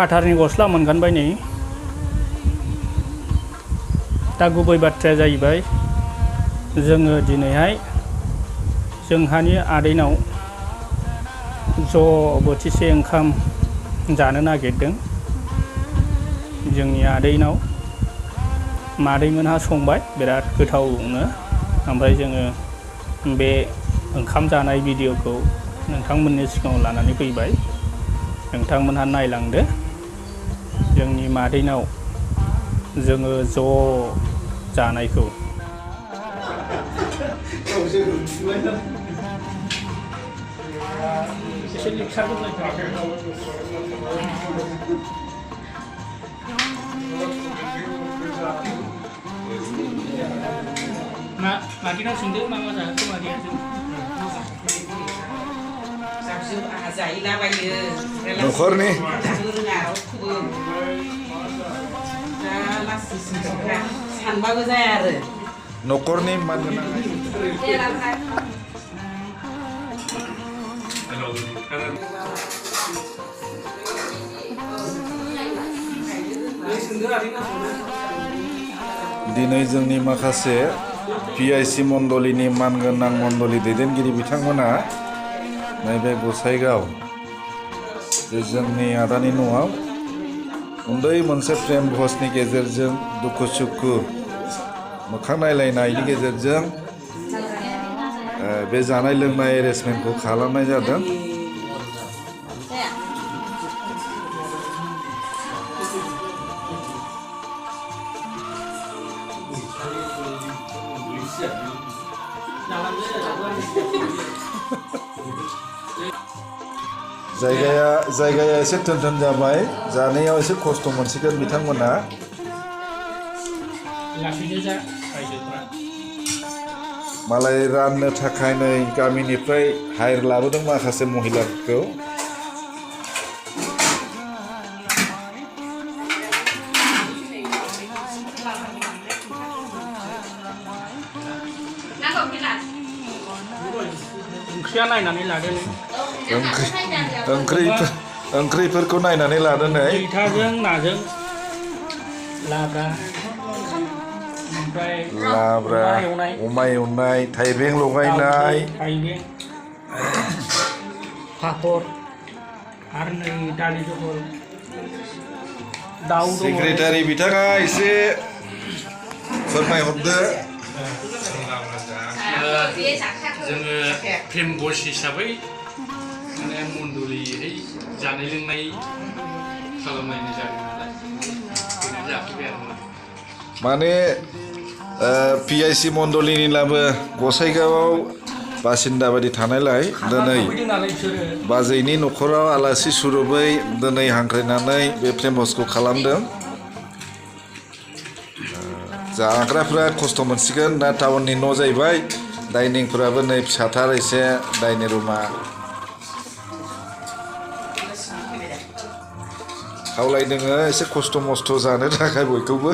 हाथारनि गस्ला मोनगोन बायनै दा गुबै बाथ्राया जाहैबाय जोङो दिनैहाय जोंहानि आदैनाव बोथिसे ओंखाम जानो नागिरदों जोंनि आदैनाव मादैमोनहा संबाय बिराद गोथावनो ओमफ्राय जोङो बे ओंखाम जानाय भिडिअखौ नोंथांमोननि सिगाङाव लानानै फैबाय नोंथांमोनहा नायलांदो जोंनि मादैनाव जोङो जानायखौ मादिनाव सोंदो मा जाखो मादियाजों न'खरनि सानबाबो जाया आरो न'खरनि मान गोनां दिनै जोंनि माखासे PIC मण्डलिनि मानगोनां मण्डलि दैदेनगिरि बिथांमोना नैबे गसाइगाव जोंनि आदानि न'आव उन्दै मोनसे प्रेम भजनि गेजेरजों दुखु सुखु मोखां नायलायनायनि गेजेरजों बे जानाय लोंनाय एरेन्जमेन्टखौ खालामनाय जादों जायगाया एसे थोन जाबाय जानायाव एसे खस्थ' मोनसिगोन बिथांमोना मालाय राननो थाखाय नै गामिनिफ्राय हायर लाबोदों माखासे महिलाफोरखौ ओंख्रिया नायनानै लादो ओंख्रिफोरखौ नायनानै लादो नै मैथाजों नाजों लाब्रा अमा एवनाय थाइबें लगायनाय पापर आरो नै दालि जहल दाउ सेक्रेटारि बिथाङा एसे फोरमायहरदो जोङो प्रेम भइस हिसाबै माने मण्डलियै जानाय लोंनाय खालामनाय जादों नालाय बेनो जाफैबाय आरो माने PIC मण्डलिनिब्लाबो गसाइगावआव बासिन्दा बायदि थानायलाय दिनै बाजैनि न'खराव आलासि सुरुबै दिनै हांख्रायनानै बे प्रेम भजखौ खालामदों जाग्राफ्रा खस्थ' मोनसिगोन दा टाउननि न' जाहैबाय डाइनिंफोराबो नै फिसाथार एसे डाइनिं रुमा खावलायदोङो एसे खस्थ' मस्थ' जानो थाखाय बयखौबो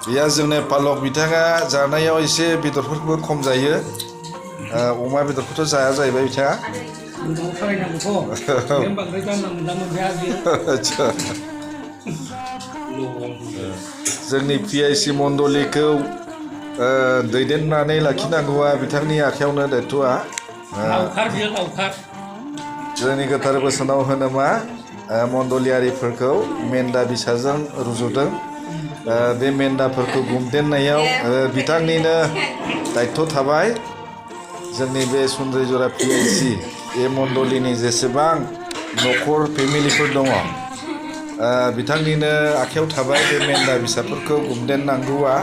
बेया जोंनि पालक बिथाङा जानायाव एसे बेदरफोरखौबो खम जायो अमा बेदरखौथ' जाया जाहैबाय बिथाङा जोंनि PIC मण्डलिखौ दैदेननानै लाखिनांगौआ बिथांनि आखायावनो दायथ'आ जोंनि गोथार बोसोनाव होनोमा मण्डलियारिफोरखौ मेन्दा बिसाजों रुजुदों बे मेन्दाफोरखौ गुमदेननायाव बिथांनिनो दायथ' थाबाय जोंनि बे सुन्द्रिजरा PIC मण्डलिनि जेसेबां न'खर फेमिलिफोर दङ बिथांनिनो आखायाव थाबाय बे मेन्दा बिसाफोरखौ गुमदेननांगौआ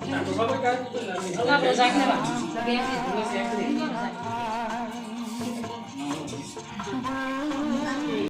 Nggak boleh